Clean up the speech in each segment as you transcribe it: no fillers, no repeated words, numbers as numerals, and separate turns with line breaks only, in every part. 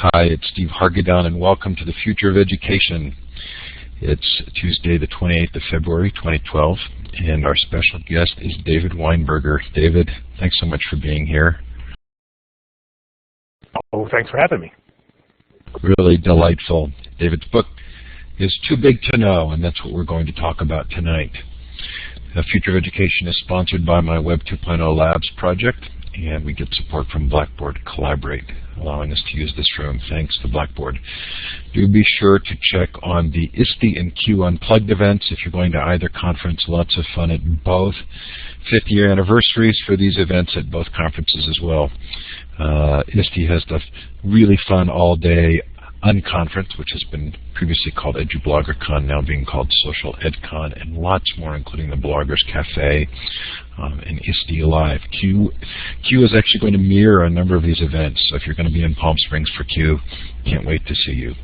Hi, it's Steve Hargadon, and welcome to the Future of Education. It's Tuesday, the 28th of February, 2012, and our special guest is David Weinberger. David, thanks so much for being here.
Oh, thanks for having me.
Really delightful. David's book is Too Big to Know, and that's what we're going to talk about tonight. The Future of Education is sponsored by my Web 2.0 Labs project, and we get support from Blackboard Collaborate, allowing us to use this room. Thanks to Blackboard. Do be sure to check on the ISTE and Q Unplugged events if you're going to either conference. Lots of fun at both. 50-year anniversaries for these events at both conferences as well. ISTE has the really fun all-day Unconference, which has been previously called EduBloggerCon, now being called Social EdCon, and lots more, including the Bloggers Cafe and ISTE Live. Q is actually going to mirror a number of these events, so if you're going to be in Palm Springs for Q, can't wait to see you.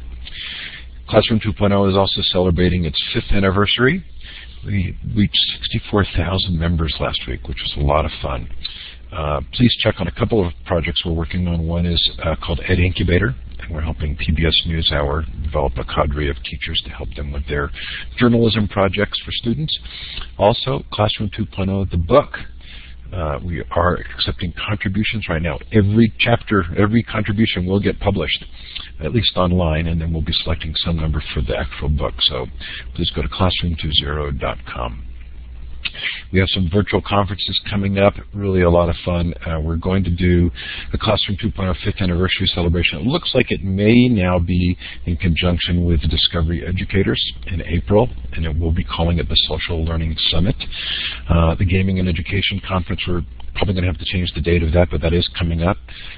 Classroom 2.0 is also celebrating its 5th anniversary. We reached 64,000 members last week, which was a lot of fun. Please check on a couple of projects we're working on. One is called Ed Incubator, and we're helping PBS NewsHour develop a cadre of teachers to help them with their journalism projects for students. Also, Classroom 2.0, the book. We are accepting contributions right now. Every chapter, every contribution will get published, at least online, and then we'll be selecting some number for the actual book. So please go to classroom20.com. We have some virtual conferences coming up, really a lot of fun. We're going to do the Classroom 2.0 5th anniversary celebration. It looks like it may now be in conjunction with Discovery Educators in April, and it will be calling it the Social Learning Summit. The Gaming and Education Conference, we're probably going to have to change the date of that, but that is coming up,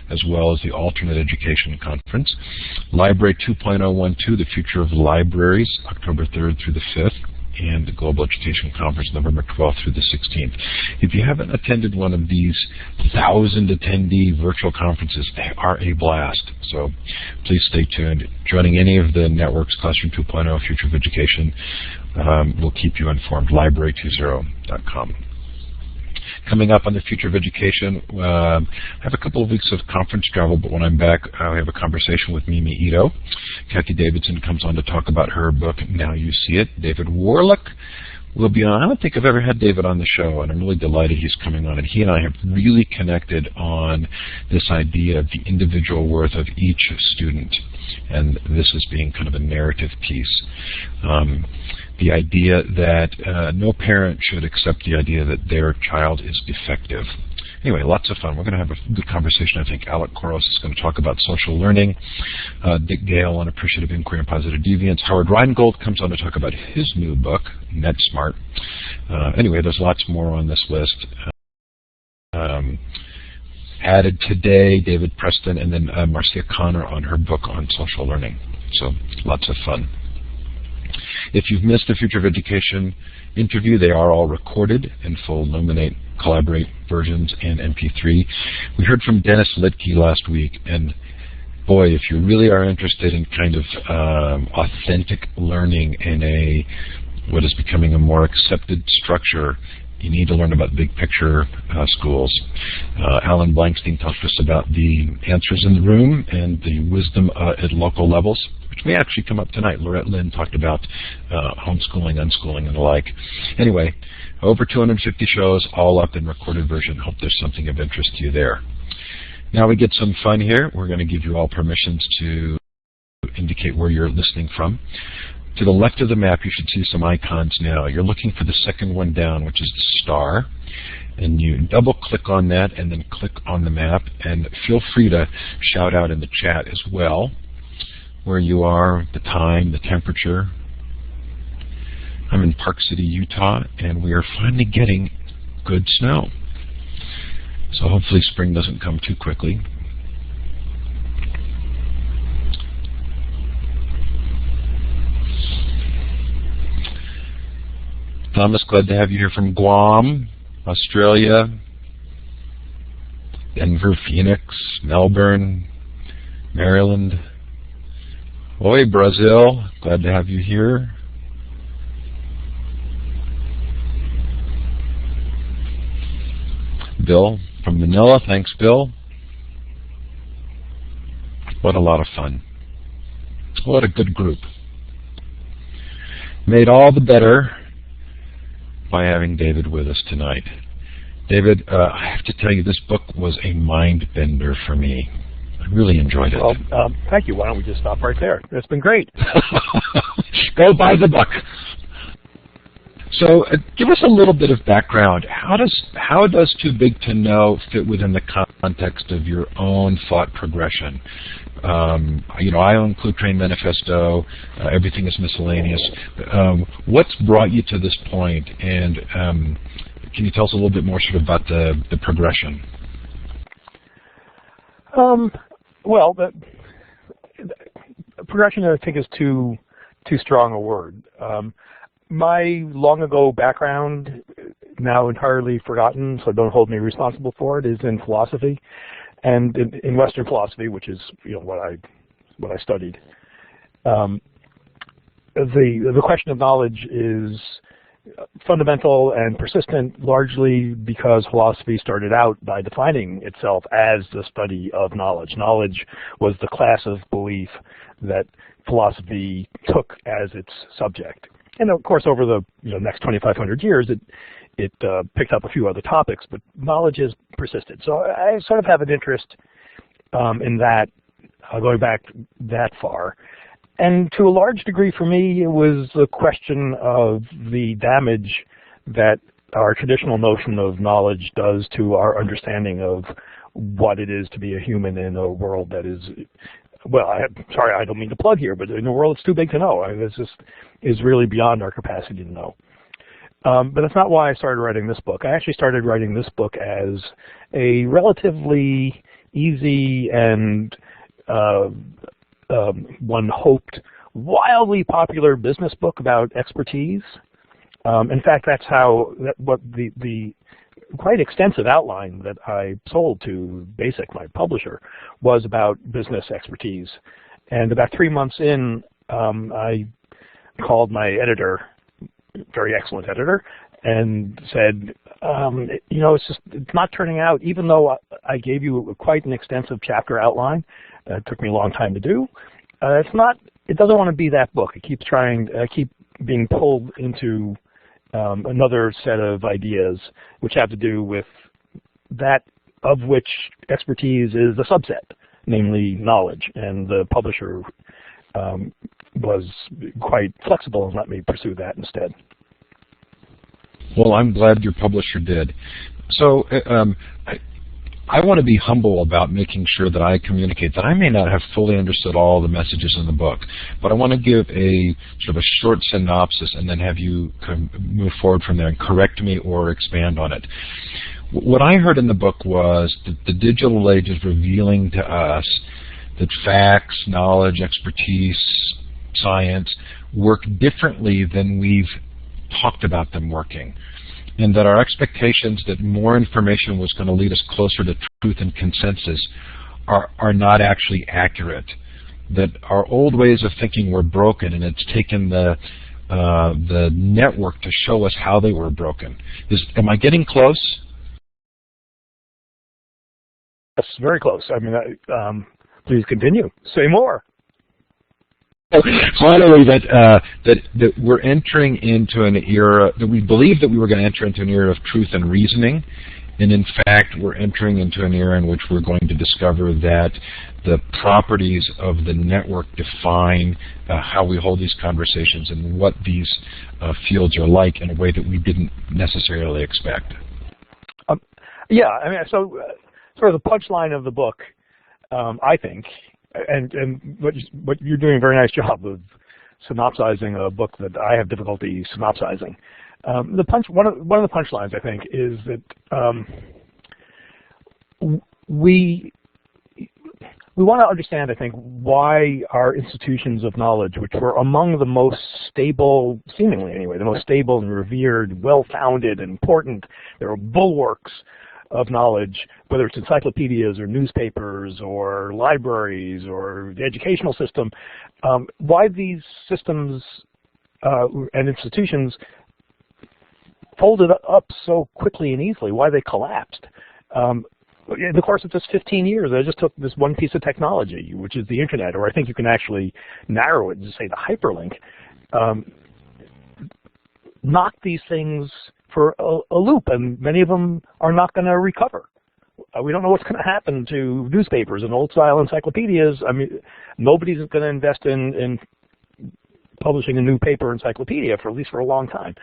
as well as the Alternate Education Conference. Library 2.012, the Future of Libraries, October 3rd through the 5th. And the Global Education Conference, November 12th through the 16th. If you haven't attended one of these 1,000 attendee virtual conferences, they are a blast. So please stay tuned. Joining any of the networks, Classroom 2.0, Future of Education, will keep you informed. Library20.com. Coming up on the Future of Education, I have a couple of weeks of conference travel, but when I'm back, I have a conversation with Mimi Ito. Kathy Davidson comes on to talk about her book, Now You See It. David Warlick will be on. I don't think I've ever had David on the show, and I'm really delighted he's coming on. And he and I have really connected on this idea of the individual worth of each student, and this as being kind of a narrative piece. The idea that no parent should accept the idea that their child is defective. Anyway, lots of fun. We're going to have a good conversation. I think Alec Koros is going to talk about social learning. Dick Gale on appreciative inquiry and positive deviance. Howard Rheingold comes on to talk about his new book, NetSmart. Anyway, there's lots more on this list. Added today, David Preston, and then Marcia Connor on her book on social learning. So lots of fun. If you've missed the Future of Education interview, they are all recorded in full Illuminate, Collaborate versions and MP3. We heard from Dennis Litke last week, and boy, if you really are interested in kind of authentic learning in what is becoming a more accepted structure, you need to learn about big picture schools. Alan Blankstein talked to us about the answers in the room and the wisdom at local levels, which may actually come up tonight. Lorette Lynn talked about homeschooling, unschooling, and the like. Anyway, over 250 shows, all up in recorded version. Hope there's something of interest to you there. Now we get some fun here. We're going to give you all permissions to indicate where you're listening from. To the left of the map, you should see some icons now. You're looking for the second one down, which is the star. And you double-click on that and then click on the map. And feel free to shout out in the chat as well where you are, the time, the temperature. I'm in Park City, Utah, and we are finally getting good snow. So hopefully spring doesn't come too quickly. Thomas, glad to have you here from Guam, Australia, Denver, Phoenix, Melbourne, Maryland. Oi, Brazil, glad to have you here. Bill from Manila, thanks, Bill. What a lot of fun. What a good group. Made all the better by having David with us tonight. David, I have to tell you, this book was a mind bender for me. I really enjoyed it.
Well, thank you. Why don't we just stop right there? It's been great.
Go buy the book. So give us a little bit of background. How does Too Big to Know fit within the context of your own thought progression? I own Clue Train Manifesto. Everything is miscellaneous. What's brought you to this point? And can you tell us a little bit more sort of about the progression?
Well, the progression, I think, is too strong a word. My long ago background, now entirely forgotten, so don't hold me responsible for it, is in philosophy, and in Western philosophy, which is what I studied. The question of knowledge is fundamental and persistent, largely because philosophy started out by defining itself as the study of knowledge. Knowledge was the class of belief that philosophy took as its subject. And of course, over the next 2,500 years, it picked up a few other topics, but knowledge has persisted. So I sort of have an interest in that, going back that far. And to a large degree for me, it was the question of the damage that our traditional notion of knowledge does to our understanding of what it is to be a human in a world that is, well, sorry, I don't mean to plug here, but in a world that's too big to know. This is really beyond our capacity to know. But that's not why I started writing this book. I actually started writing this book as a relatively easy and one hoped wildly popular business book about expertise. In fact, that's what the quite extensive outline that I sold to Basic, my publisher, was about business expertise. And about 3 months in, I called my editor, very excellent editor, and said, it's not turning out, even though I gave you quite an extensive chapter outline. It took me a long time to do. It doesn't want to be that book. It keeps keep being pulled into another set of ideas which have to do with that of which expertise is a subset, namely knowledge. And the publisher was quite flexible and let me pursue that instead.
Well, I'm glad your publisher did. So I want to be humble about making sure that I communicate that I may not have fully understood all the messages in the book, but I want to give a sort of a short synopsis and then have you move forward from there and correct me or expand on it. What I heard in the book was that the digital age is revealing to us that facts, knowledge, expertise, science work differently than we've talked about them working, and that our expectations that more information was going to lead us closer to truth and consensus are not actually accurate, that our old ways of thinking were broken, and it's taken the network to show us how they were broken. Am I getting close?
That's very close. I mean, please continue. Say more.
Finally, that we're entering into an era that we believed that we were going to enter into an era of truth and reasoning, and in fact, we're entering into an era in which we're going to discover that the properties of the network define how we hold these conversations and what these fields are like in a way that we didn't necessarily expect.
Yeah, I mean, so sort of the punchline of the book, I think. And what you're doing a very nice job of synopsizing a book that I have difficulty synopsizing. One of the punchlines, I think, is that we want to understand, I think, why our institutions of knowledge, which were among the most stable, seemingly anyway, the most stable and revered, well-founded, and important, there were bulwarks of knowledge, whether it's encyclopedias or newspapers or libraries or the educational system, why these systems and institutions folded up so quickly and easily, why they collapsed. in the course of just 15 years, I just took this one piece of technology, which is the internet, or I think you can actually narrow it and say the hyperlink, knock these things for a loop, and many of them are not going to recover. We don't know what's going to happen to newspapers and old-style encyclopedias. I mean, nobody's going to invest in publishing a new paper encyclopedia for at least for a long time.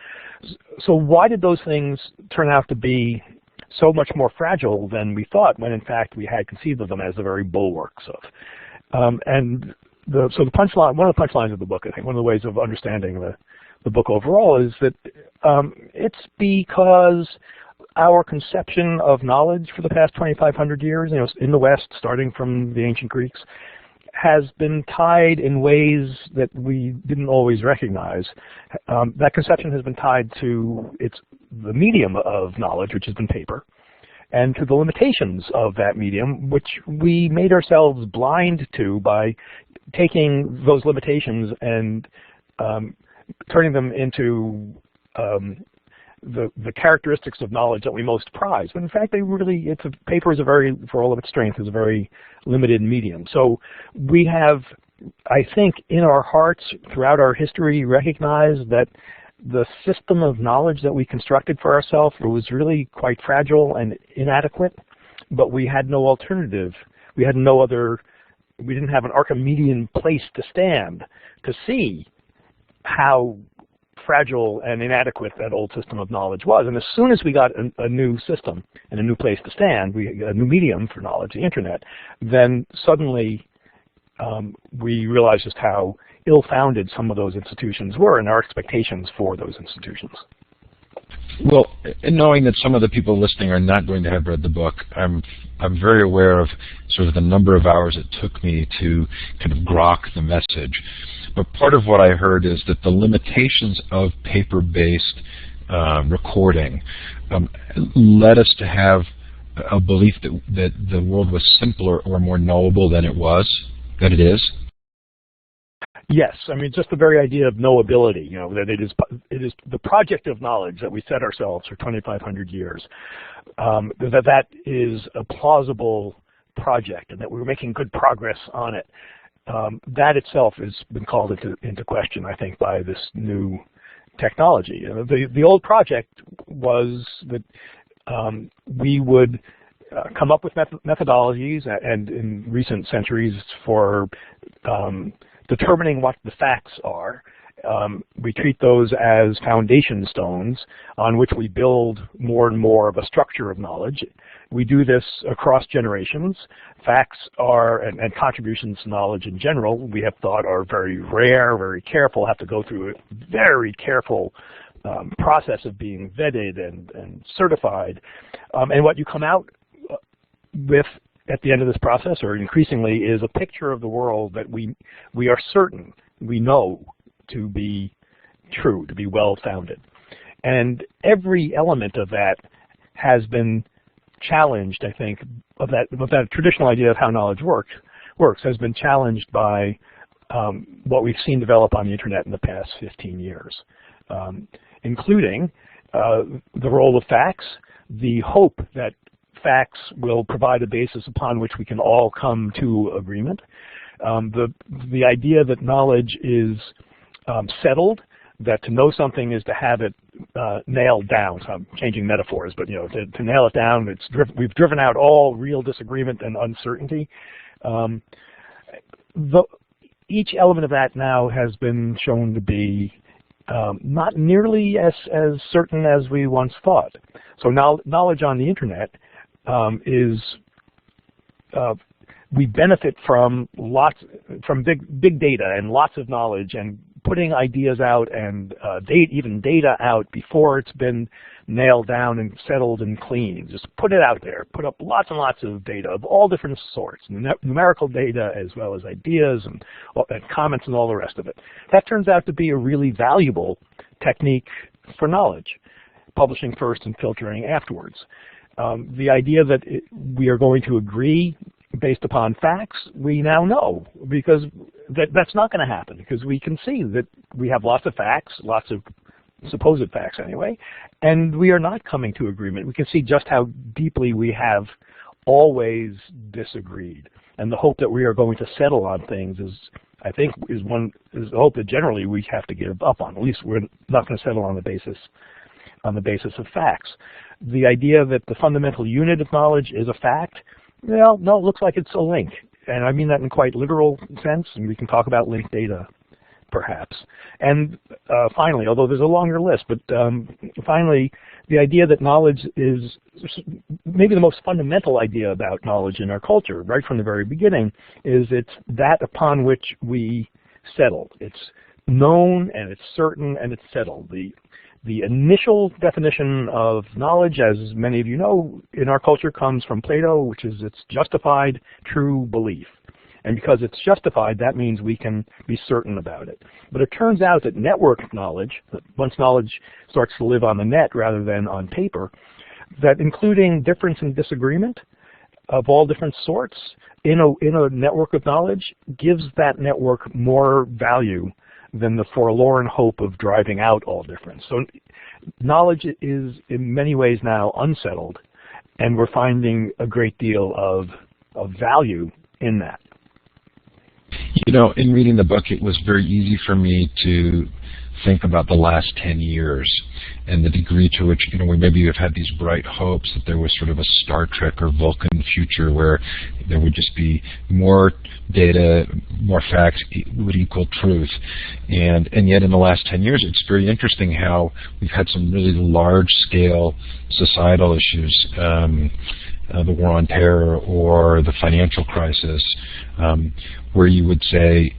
So why did those things turn out to be so much more fragile than we thought, when in fact we had conceived of them as the very bulwarks of? So the punchline, one of the punchlines of the book, I think, one of the ways of understanding the book overall is that it's because our conception of knowledge for the past 2,500 years, in the West, starting from the ancient Greeks, has been tied in ways that we didn't always recognize. That conception has been tied to the medium of knowledge, which has been paper, and to the limitations of that medium, which we made ourselves blind to by taking those limitations and turning them into the characteristics of knowledge that we most prize. But in fact, paper is for all of its strength, is a very limited medium. So we have, I think, in our hearts, throughout our history, recognized that the system of knowledge that we constructed for ourselves was really quite fragile and inadequate, but we had no alternative. We didn't have an Archimedean place to stand to see how fragile and inadequate that old system of knowledge was. And as soon as we got a new system and a new place to stand, a new medium for knowledge, the internet, then suddenly we realized just how ill-founded some of those institutions were and our expectations for those institutions.
Well, knowing that some of the people listening are not going to have read the book, I'm very aware of sort of the number of hours it took me to kind of grok the message. But part of what I heard is that the limitations of paper-based recording led us to have a belief that the world was simpler or more knowable than it is.
Yes, I mean, just the very idea of knowability, that it is the project of knowledge that we set ourselves for 2,500 years, that is a plausible project and that we're making good progress on it. That itself has been called into question, I think, by this new technology. The old project was that we would come up with methodologies, and in recent centuries for determining what the facts are. We treat those as foundation stones on which we build more and more of a structure of knowledge. We do this across generations. Facts and contributions to knowledge in general, we have thought, are very rare, very careful, have to go through a very careful process of being vetted and certified. And what you come out with at the end of this process, or increasingly, is a picture of the world that we are certain, we know to be true, to be well-founded. And every element of that has been challenged, I think, of that traditional idea of how knowledge works has been challenged by what we've seen develop on the internet in the past 15 years, including the role of facts, the hope that facts will provide a basis upon which we can all come to agreement, the idea that knowledge is settled, that to know something is to have it nailed down. So I'm changing metaphors, but to nail it down, we've driven out all real disagreement and uncertainty. Each element of that now has been shown to be not nearly as certain as we once thought. So knowledge on the internet we benefit from big data and lots of knowledge and putting ideas out and even data out before it's been nailed down and settled and clean. Just put it out there. Put up lots and lots of data of all different sorts, numerical data as well as ideas and comments and all the rest of it. That turns out to be a really valuable technique for knowledge, publishing first and filtering afterwards. The idea that we are going to agree based upon facts, we now know, because that's not going to happen, because we can see that we have lots of facts, lots of supposed facts anyway, and we are not coming to agreement. We can see just how deeply we have always disagreed. And the hope that we are going to settle on things is, I think, is the hope that generally we have to give up on. At least we're not going to settle on the basis of facts. The idea that the fundamental unit of knowledge is a fact, well, no, it looks like it's a link. And I mean that in quite literal sense, and we can talk about linked data, perhaps. And finally, although there's a longer list, but finally, the idea that knowledge is maybe the most fundamental idea about knowledge in our culture, right from the very beginning, is it's that upon which we settle. It's known and it's certain and it's settled. The initial definition of knowledge, as many of you know, in our culture comes from Plato, which is it's justified true belief. And because it's justified, that means we can be certain about it. But it turns out that network knowledge, that once knowledge starts to live on the net rather than on paper, that including difference and disagreement of all different sorts in a network of knowledge gives that network more value than the forlorn hope of driving out all difference. So knowledge is in many ways now unsettled, and we're finding a great deal of value in that.
You know, in reading the book, it was very easy for me to think about the last 10 years and the degree to which, you know, we maybe have had these bright hopes that there was sort of a Star Trek or Vulcan future where there would just be more data, more facts would equal truth. And yet in the last 10 years, it's very interesting how we've had some really large-scale societal issues, the war on terror or the financial crisis, where you would say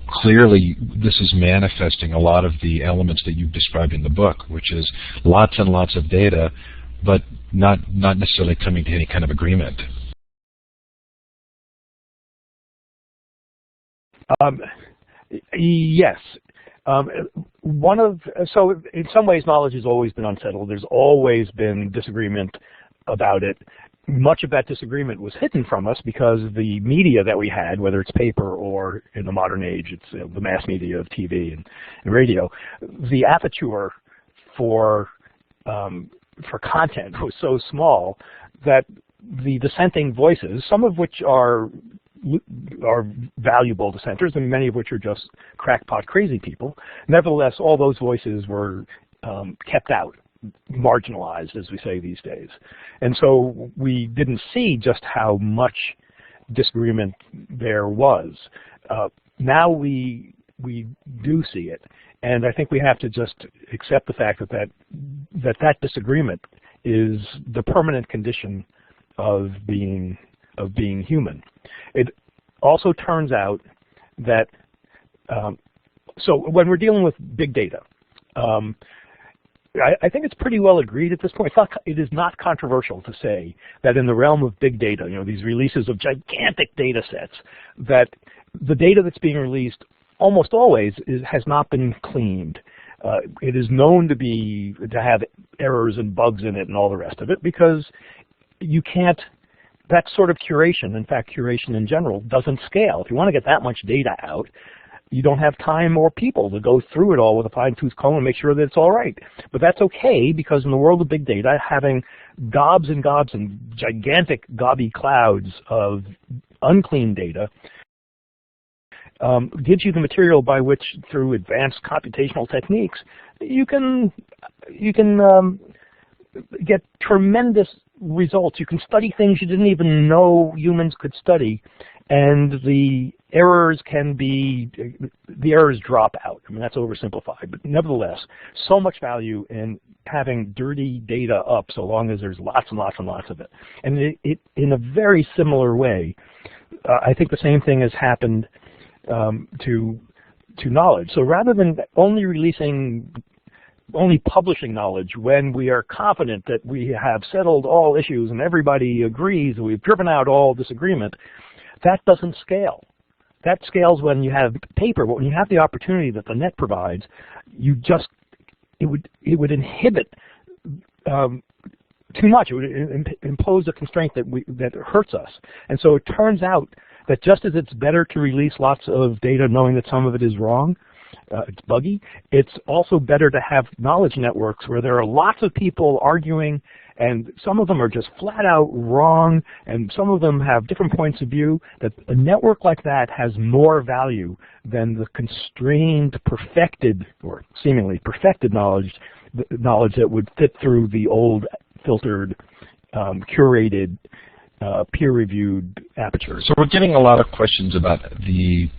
clearly this is manifesting a lot of the elements that you've described in the book, which is lots and lots of data, but not necessarily coming to any kind of agreement.
Yes. So in some ways knowledge has always been unsettled. There's always been disagreement about it. Much of that disagreement was hidden from us because the media that we had, whether it's paper or in the modern age, it's the mass media of TV and radio, the aperture for content was so small that the dissenting voices, some of which are valuable dissenters and many of which are just crackpot crazy people, nevertheless all those voices were kept out, marginalized, as we say these days. And so we didn't see just how much disagreement there was. Now we do see it, and I think we have to just accept the fact that disagreement is the permanent condition of being human. It also turns out that so when we're dealing with big data, I think it's pretty well agreed at this point. It is not controversial to say that in the realm of big data, you know, these releases of gigantic data sets, that the data that's being released almost always has not been cleaned. It is known to have errors and bugs in it and all the rest of it because you can't. That sort of curation, in fact, curation in general, doesn't scale. If you want to get that much data out, you don't have time or people to go through it all with a fine-tooth comb and make sure that it's all right. But that's okay, because in the world of big data, having gobs and gobs and gigantic gobby clouds of unclean data gives you the material by which, through advanced computational techniques, you can get tremendous results. You can study things you didn't even know humans could study, and the errors drop out. I mean, that's oversimplified, but nevertheless, so much value in having dirty data up so long as there's lots and lots and lots of it. And it in a very similar way, I think the same thing has happened to knowledge. So rather than only publishing knowledge when we are confident that we have settled all issues and everybody agrees and we've driven out all disagreement, that doesn't scale. That scales when you have paper, but when you have the opportunity that the net provides, it would inhibit too much. It would impose a constraint that hurts us. And so it turns out that just as it's better to release lots of data knowing that some of it is wrong, it's buggy, it's also better to have knowledge networks where there are lots of people arguing And some of them are just flat out wrong, and some of them have different points of view. That a network like that has more value than the constrained, perfected, or seemingly perfected knowledge that would fit through the old filtered, curated, peer-reviewed aperture.
So we're getting a lot of questions about the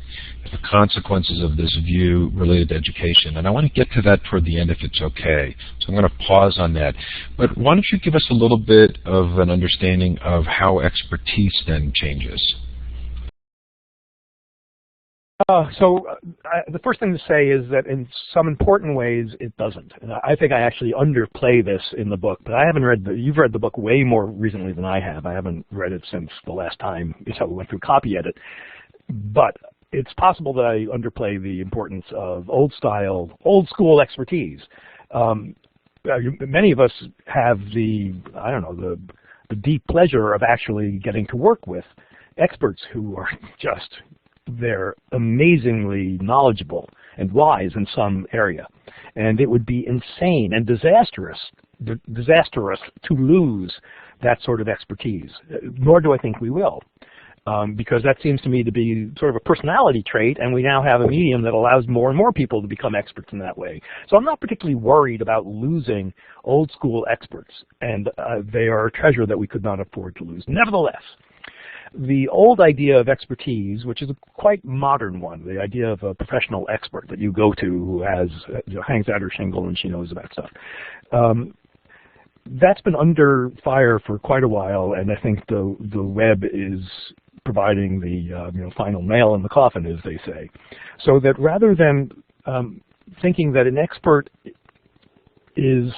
consequences of this view related to education, and I want to get to that toward the end if it's okay. So I'm going to pause on that. But why don't you give us a little bit of an understanding of how expertise then changes?
The first thing to say is that in some important ways it doesn't. And I think I actually underplay this in the book, but I haven't read you've read the book way more recently than I have. I haven't read it since the last time we went through copy edit. But it's possible that I underplay the importance of old school expertise. Many of us have the deep pleasure of actually getting to work with experts who are they're amazingly knowledgeable and wise in some area. And it would be insane and disastrous to lose that sort of expertise, nor do I think we will. Because that seems to me to be sort of a personality trait, and we now have a medium that allows more and more people to become experts in that way. So I'm not particularly worried about losing old school experts, and they are a treasure that we could not afford to lose. Nevertheless, the old idea of expertise, which is a quite modern one, the idea of a professional expert that you go to who has, hangs out her shingle and she knows about stuff, that's been under fire for quite a while, and I think the web is providing the final nail in the coffin, as they say. So that rather than thinking that an expert is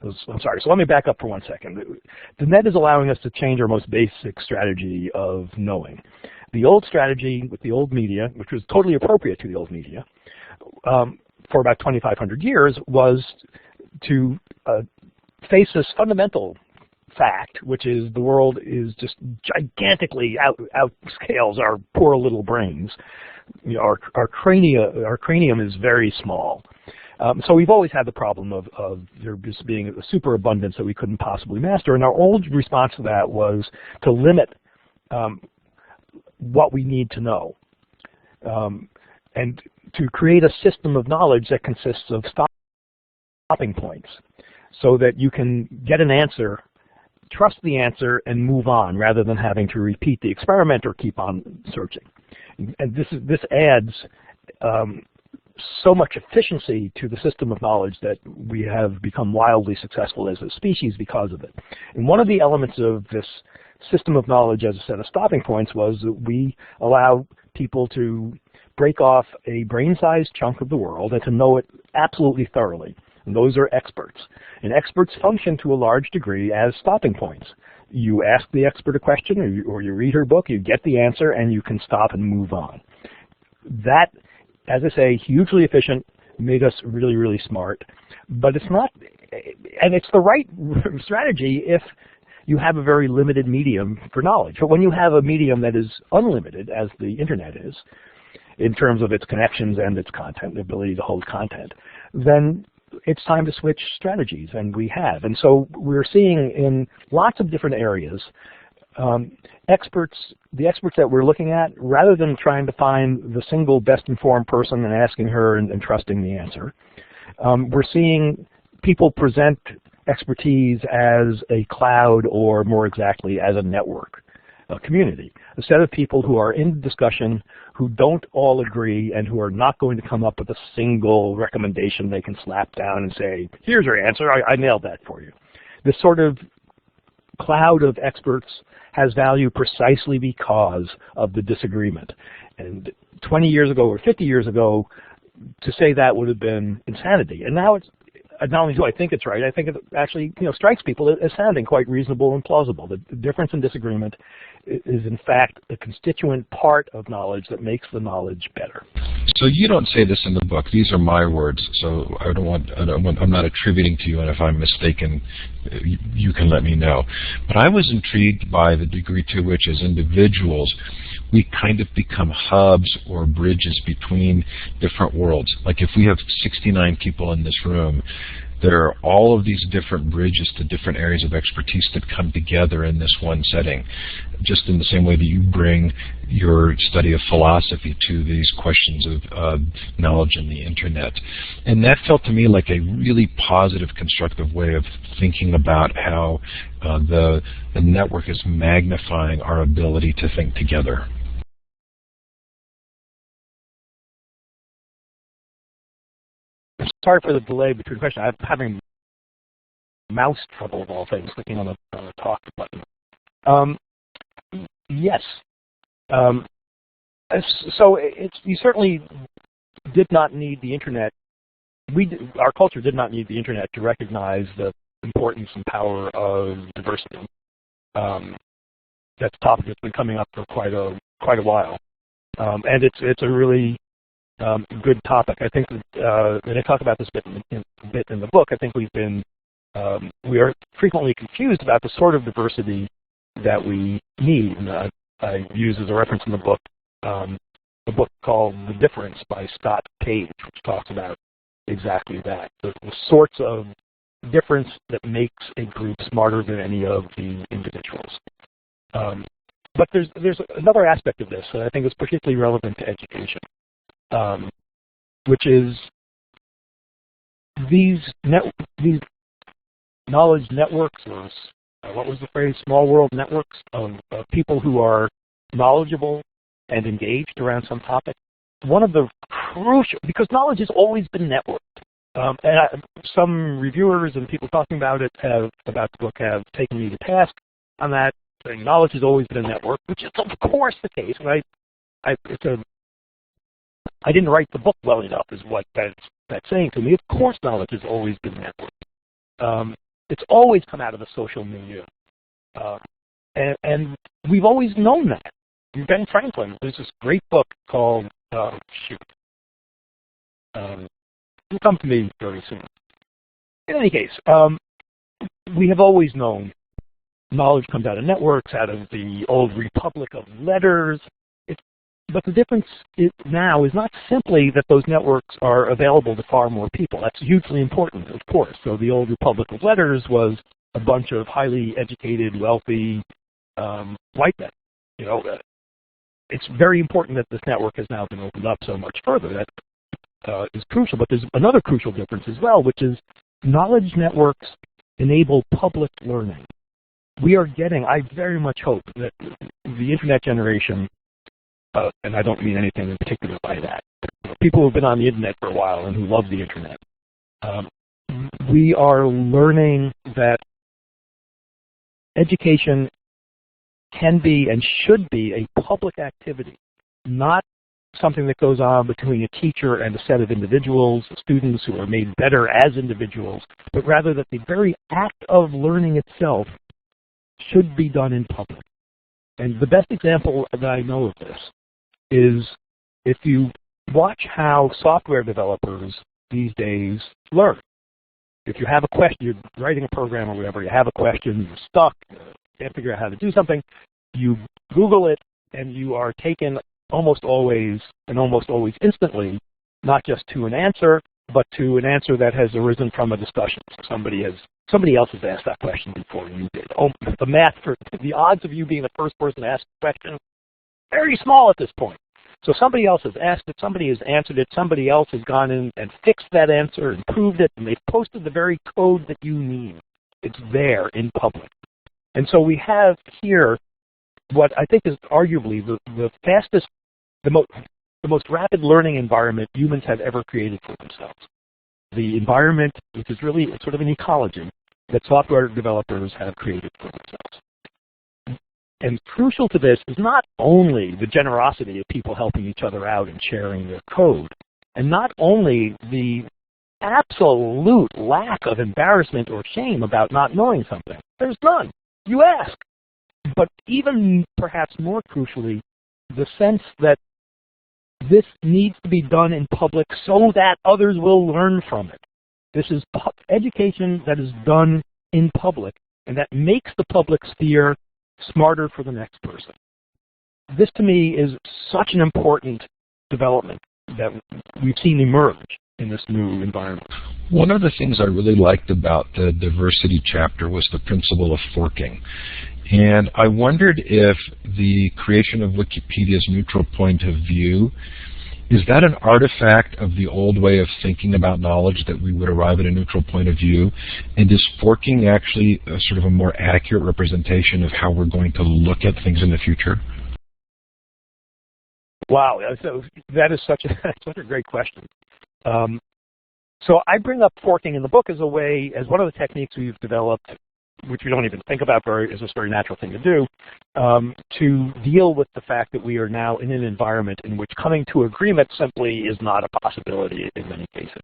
I'm sorry, so let me back up for 1 second. The net is allowing us to change our most basic strategy of knowing. The old strategy with the old media, which was totally appropriate to the old media, for about 2,500 years, was to face this fundamental fact, which is the world is just gigantically outscales our poor little brains. Our cranium is very small. So we've always had the problem of there just being a superabundance that we couldn't possibly master. And our old response to that was to limit what we need to know and to create a system of knowledge that consists of stopping points so that you can get an answer, trust the answer, and move on rather than having to repeat the experiment or keep on searching. And this adds so much efficiency to the system of knowledge that we have become wildly successful as a species because of it. And one of the elements of this system of knowledge as a set of stopping points was that we allow people to break off a brain-sized chunk of the world and to know it absolutely thoroughly. And those are experts. And experts function to a large degree as stopping points. You ask the expert a question or you read her book, you get the answer, and you can stop and move on. That, as I say, hugely efficient, made us really, really smart. But it's not, and it's the right strategy if you have a very limited medium for knowledge. But when you have a medium that is unlimited, as the internet is, in terms of its connections and its content, the ability to hold content, then it's time to switch strategies, and we have. And so we're seeing in lots of different areas, the experts that we're looking at, rather than trying to find the single best informed person and asking her and trusting the answer, we're seeing people present expertise as a cloud, or more exactly as a network, a community, a set of people who are in discussion, who don't all agree, and who are not going to come up with a single recommendation they can slap down and say, here's your answer, I nailed that for you. This sort of cloud of experts has value precisely because of the disagreement. And 20 years ago or 50 years ago, to say that would have been insanity. And now it's, not only do I think it's right, I think it actually strikes people as sounding quite reasonable and plausible. The difference in disagreement is in fact a constituent part of knowledge that makes the knowledge better.
So you don't say this in the book. These are my words. So I'm not attributing to you, and if I'm mistaken, you can let me know. But I was intrigued by the degree to which, as individuals, we kind of become hubs or bridges between different worlds. Like if we have 69 people in this room, There are all of these different bridges to different areas of expertise that come together in this one setting, just in the same way that you bring your study of philosophy to these questions of knowledge and the internet. And that felt to me like a really positive, constructive way of thinking about how the network is magnifying our ability to think together.
Sorry for the delay between questions. I'm having mouse trouble of all things, clicking on the talk button. Yes. So you certainly did not need the internet. Our culture did not need the internet to recognize the importance and power of diversity. That's a topic that's been coming up for quite a while, and it's a really good topic. I think that, and I talk about this a bit in the book. I think we are frequently confused about the sort of diversity that we need. And I use as a reference in the book a book called The Difference by Scott Page, which talks about exactly that, the sorts of difference that makes a group smarter than any of the individuals. But there's another aspect of this that I think is particularly relevant to education, which is these knowledge networks, or what was the phrase, small world networks of people who are knowledgeable and engaged around some topic. One of the crucial, because knowledge has always been networked, and some reviewers and people talking about the book have taken me to task on that, saying knowledge has always been a network, which is of course the case. Right? I didn't write the book well enough, is what that's saying to me. Of course, knowledge has always been networked. It's always come out of the social milieu, and we've always known that. Ben Franklin, there's this great book called it'll come to me very soon. In any case, we have always known knowledge comes out of networks, out of the old republic of letters. But the difference now is not simply that those networks are available to far more people. That's hugely important, of course. So the old republic of letters was a bunch of highly educated, wealthy white men. It's very important that this network has now been opened up so much further. That is crucial. But there's another crucial difference as well, which is knowledge networks enable public learning. I very much hope that the internet generation, and I don't mean anything in particular by that, people who have been on the internet for a while and who love the internet, we are learning that education can be and should be a public activity, not something that goes on between a teacher and a set of individuals, students who are made better as individuals, but rather that the very act of learning itself should be done in public. And the best example that I know of this is if you watch how software developers these days learn. If you have a question, you're writing a program or whatever, you have a question, you're stuck, can't figure out how to do something, you Google it, and you are taken almost always instantly, not just to an answer, but to an answer that has arisen from a discussion. Somebody else has asked that question before you did. The odds of you being the first person to ask the question, very small at this point. So somebody else has asked it, somebody has answered it, somebody else has gone in and fixed that answer, improved it, and they've posted the very code that you need. It's there in public. And so we have here what I think is arguably the fastest, the most rapid learning environment humans have ever created for themselves. The environment, which is really sort of an ecology, that software developers have created for themselves. And crucial to this is not only the generosity of people helping each other out and sharing their code, and not only the absolute lack of embarrassment or shame about not knowing something. There's none. You ask. But even perhaps more crucially, the sense that this needs to be done in public so that others will learn from it. This is education that is done in public, and that makes the public sphere smarter for the next person. This, to me, is such an important development that we've seen emerge in this new environment.
One of the things I really liked about the diversity chapter was the principle of forking. And I wondered if the creation of Wikipedia's neutral point of view, is that an artifact of the old way of thinking about knowledge, that we would arrive at a neutral point of view? And is forking actually a sort of a more accurate representation of how we're going to look at things in the future?
Wow, so that is such a great question. So I bring up forking in the book as one of the techniques we've developed, which we don't even think about is this very natural thing to do, to deal with the fact that we are now in an environment in which coming to agreement simply is not a possibility in many cases.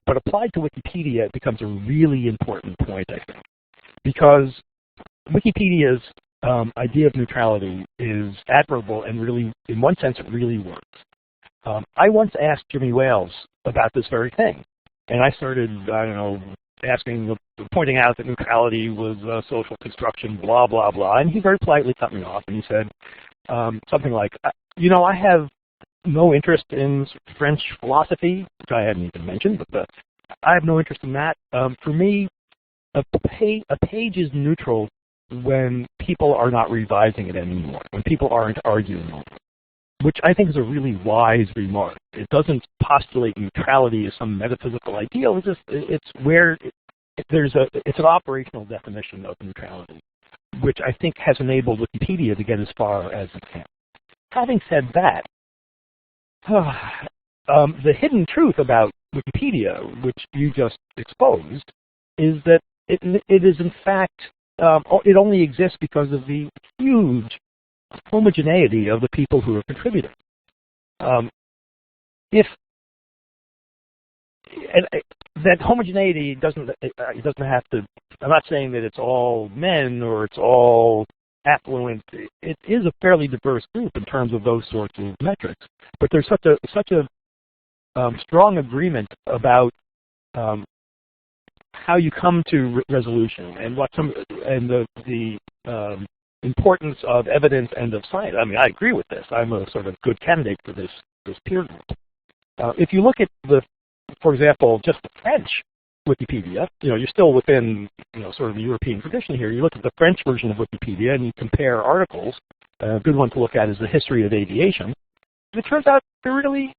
But applied to Wikipedia, it becomes a really important point, I think, because Wikipedia's idea of neutrality is admirable and really, in one sense, it really works. I once asked Jimmy Wales about this very thing, and I started, pointing out that neutrality was a social construction, blah, blah, blah, and he very politely cut me off, and he said something like, I have no interest in French philosophy, which I hadn't even mentioned, but I have no interest in that. For me, a page is neutral when people are not revising it anymore, when people aren't arguing over it, which I think is a really wise remark. It doesn't postulate neutrality as some metaphysical ideal. It's an operational definition of neutrality, which I think has enabled Wikipedia to get as far as it can. Having said that, the hidden truth about Wikipedia, which you just exposed, is that it is in fact, it only exists because of the huge homogeneity of the people who are contributing. That homogeneity doesn't have to, I'm not saying that it's all men or it's all affluent. It is a fairly diverse group in terms of those sorts of metrics. But there's such a strong agreement about how you come to resolution and the importance of evidence and of science. I mean, I agree with this. I'm a sort of good candidate for this peer group. If you look at for example, just the French Wikipedia, you're still within, sort of the European tradition here. You look at the French version of Wikipedia and you compare articles. A good one to look at is the history of aviation. It turns out there really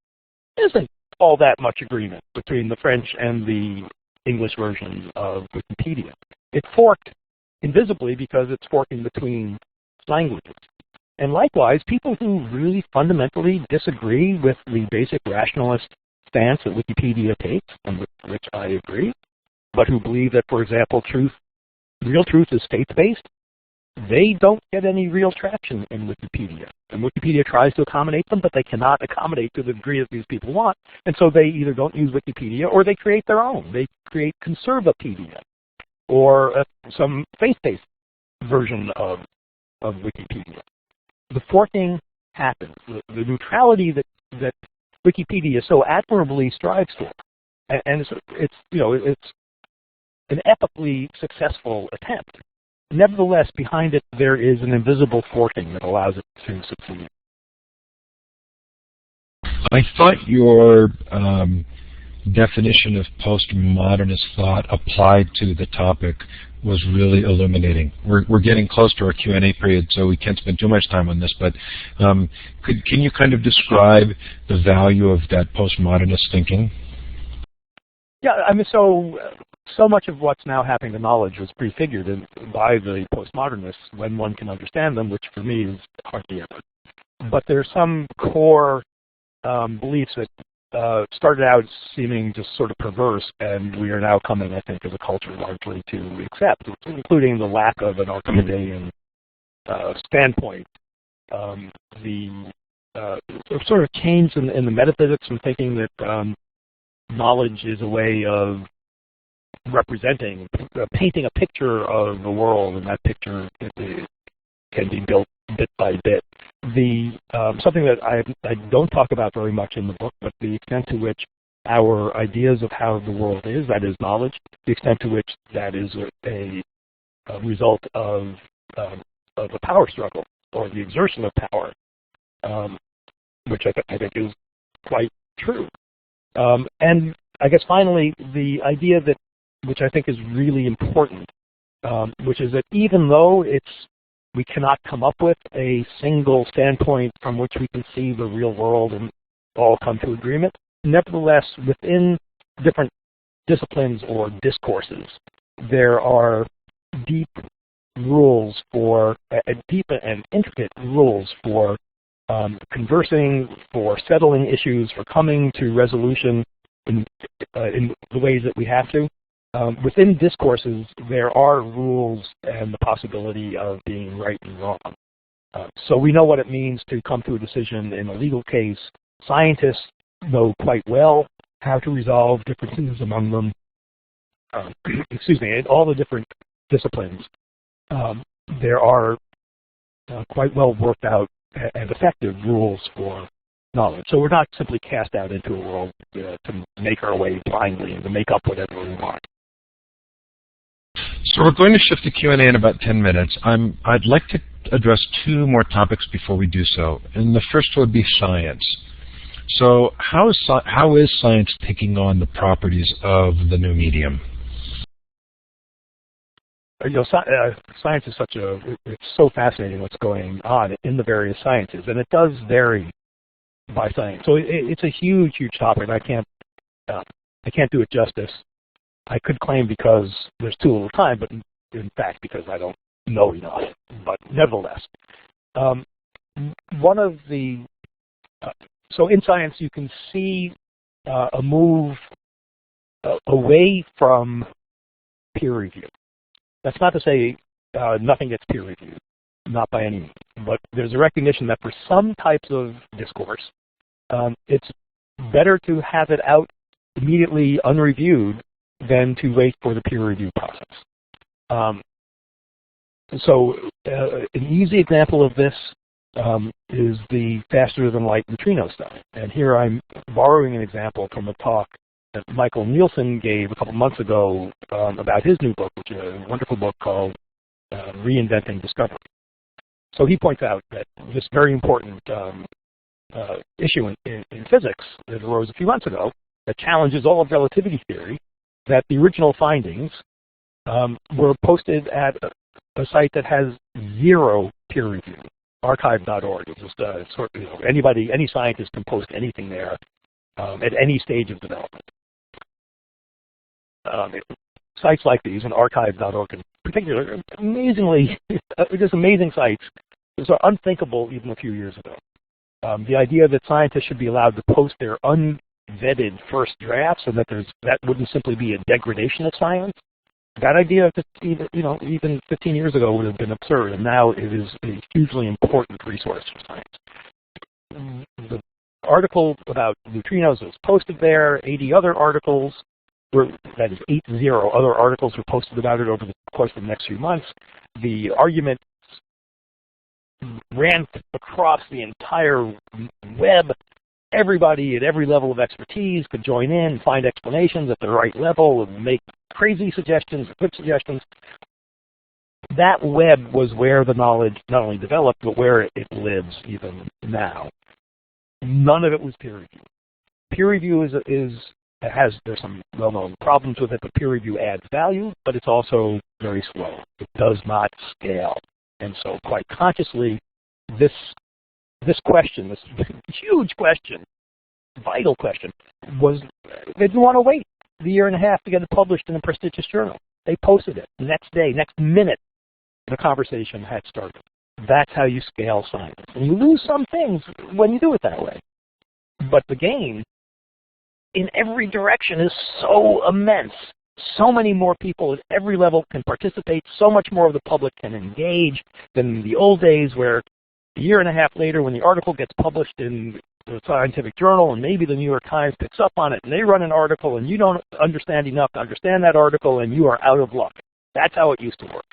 isn't all that much agreement between the French and the English versions of Wikipedia. It forked invisibly because it's forking between languages. And likewise, people who really fundamentally disagree with the basic rationalist stance that Wikipedia takes, and with which I agree, but who believe that, for example, real truth is faith-based, they don't get any real traction in Wikipedia. And Wikipedia tries to accommodate them, but they cannot accommodate to the degree that these people want. And so they either don't use Wikipedia or they create their own. They create Conservapedia or some faith-based version of Wikipedia. The forking happens. The neutrality that Wikipedia so admirably strives for, and it's an epically successful attempt. Nevertheless, behind it there is an invisible forking that allows it to succeed.
I thought your definition of postmodernist thought applied to the topic was really illuminating. We're getting close to our Q&A period, so we can't spend too much time on this, but can you kind of describe the value of that postmodernist thinking?
Yeah, I mean, so much of what's now happening to knowledge was prefigured by the postmodernists when one can understand them, which for me is hardly ever. But there's some core beliefs that started out seeming just sort of perverse, and we are now coming, I think, as a culture largely to accept, including the lack of an Archimedean standpoint. The sort of change in the metaphysics from thinking that knowledge is a way of representing, painting a picture of the world, and that picture can be built bit by bit. Something that I don't talk about very much in the book, but the extent to which our ideas of how the world is, that is knowledge, the extent to which that is a result of a power struggle or the exertion of power, which I think is quite true. And I guess finally, the idea that, which I think is really important, which is that even though we cannot come up with a single standpoint from which we can see the real world and all come to agreement, nevertheless, within different disciplines or discourses, there are deep rules for, deep and intricate rules for conversing, for settling issues, for coming to resolution in the ways that we have to. Within discourses, there are rules and the possibility of being right and wrong. So we know what it means to come to a decision in a legal case. Scientists know quite well how to resolve differences among them. Excuse me, in all the different disciplines, there are quite well worked out and effective rules for knowledge. So we're not simply cast out into a world to make our way blindly and to make up whatever we want.
So we're going to shift to Q&A in about 10 minutes. I'd like to address two more topics before we do so. And the first would be science. So how is science taking on the properties of the new medium?
Science is it's so fascinating what's going on in the various sciences, and it does vary by science. So it's a huge, huge topic. I can't do it justice. I could claim because there's too little time, but in fact because I don't know enough. But nevertheless, so in science you can see a move away from peer review. That's not to say nothing gets peer reviewed, not by any means. But there's a recognition that for some types of discourse, it's better to have it out immediately unreviewed than to wait for the peer review process. So an easy example of this is the faster than light neutrino stuff. And here I'm borrowing an example from a talk that Michael Nielsen gave a couple months ago about his new book, which is a wonderful book called Reinventing Discovery. So he points out that this very important issue in physics that arose a few months ago that challenges all of relativity theory, that the original findings were posted at a site that has zero peer review, archive.org. It's just any scientist can post anything there at any stage of development. Sites like these, and archive.org in particular, amazingly, just amazing sites. These are unthinkable even a few years ago. The idea that scientists should be allowed to post their unvetted first drafts, and that wouldn't simply be a degradation of science. That idea, even 15 years ago, would have been absurd, and now it is a hugely important resource for science. The article about neutrinos was posted there. 80 other articles, that is 80 other articles were posted about it over the course of the next few months. The argument ran across the entire web. Everybody at every level of expertise could join in, find explanations at the right level, and make crazy suggestions, good suggestions. That web was where the knowledge not only developed, but where it lives even now. None of it was peer review. Peer review there's some well-known problems with it, but peer review adds value, but it's also very slow. It does not scale. And so quite consciously, this question, this huge question, vital question, they didn't want to wait the year and a half to get it published in a prestigious journal. They posted it the next day, next minute, the conversation had started. That's how you scale science. And you lose some things when you do it that way. But the gain in every direction is so immense. So many more people at every level can participate. So much more of the public can engage than in the old days where a year and a half later, when the article gets published in the scientific journal and maybe the New York Times picks up on it and they run an article and you don't understand enough to understand that article and you are out of luck. That's how it used to work.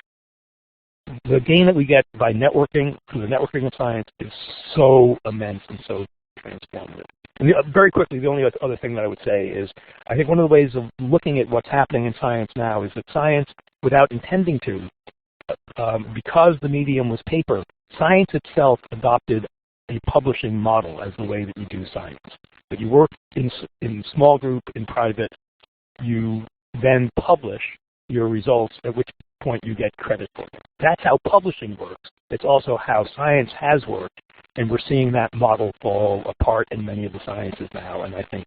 The gain that we get by networking, through the networking of science, is so immense and so transformative. And very quickly, the only other thing that I would say is, I think one of the ways of looking at what's happening in science now is that science, without intending to, because the medium was paper, science itself adopted a a publishing model as the way that you do science. That you work in small group, in private, you then publish your results, at which point you get credit for them. That's how publishing works. It's also how science has worked, and we're seeing that model fall apart in many of the sciences now, and I think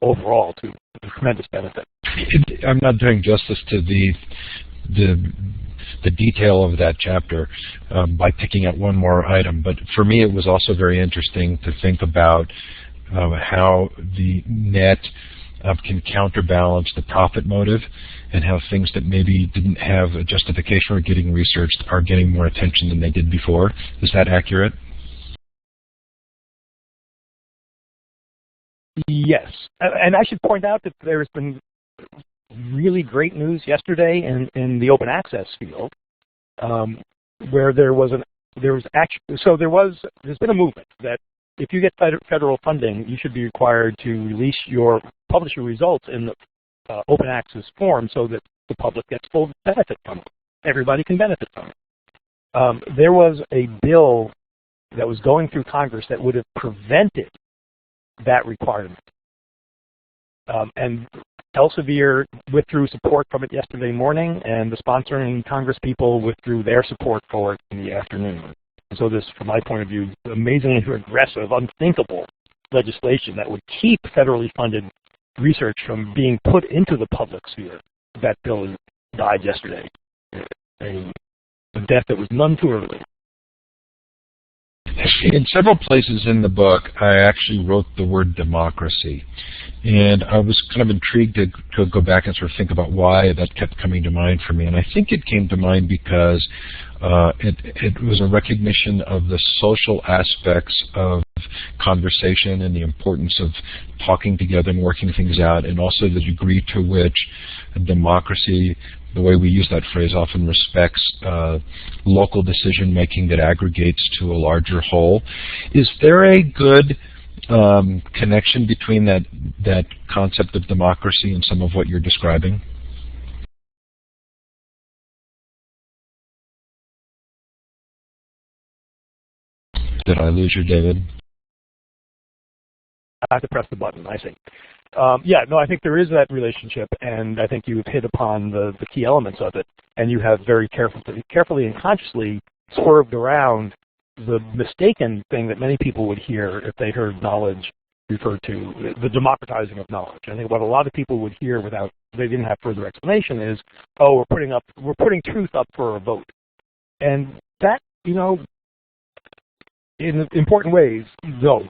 overall to tremendous benefit.
I'm not doing justice to the detail of that chapter by picking out one more item, but for me it was also very interesting to think about how the net can counterbalance the profit motive, and how things that maybe didn't have a justification for getting researched are getting more attention than they did before. Is that accurate?
Yes, and I should point out that there's been really great news yesterday in the open access field, where there's been a movement that if you get federal funding, you should be required to publish your results in the open access form so that the public gets full benefit from it. Everybody can benefit from it. There was a bill that was going through Congress that would have prevented that requirement. And Elsevier withdrew support from it yesterday morning, and the sponsoring Congress people withdrew their support for it in the afternoon. And so this, from my point of view, amazingly regressive, unthinkable legislation that would keep federally funded research from being put into the public sphere. That bill died yesterday. A death that was none too early.
In several places in the book, I actually wrote the word democracy, and I was kind of intrigued to go back and sort of think about why that kept coming to mind for me. And I think it came to mind because it was a recognition of the social aspects of conversation and the importance of talking together and working things out, and also the degree to which democracy, the way we use that phrase, often respects local decision making that aggregates to a larger whole. Is there a good connection between that concept of democracy and some of what you're describing? Did I lose you, David?
I have to press the button, I see. Yeah, no, I think there is that relationship, and I think you've hit upon the key elements of it, and you have very carefully and consciously swerved around the mistaken thing that many people would hear if they heard knowledge referred to, the democratizing of knowledge. I think what a lot of people would hear without, they didn't have further explanation is, oh, we're putting truth up for a vote. And that, in important ways, no,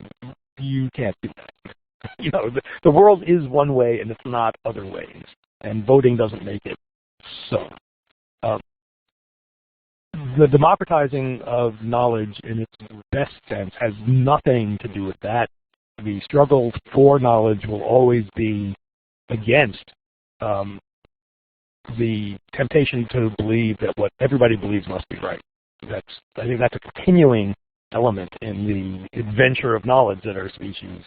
you can't do that. The world is one way and it's not other ways, and voting doesn't make it so. The democratizing of knowledge in its best sense has nothing to do with that. The struggle for knowledge will always be against the temptation to believe that what everybody believes must be right. I think that's a continuing element in the adventure of knowledge that our species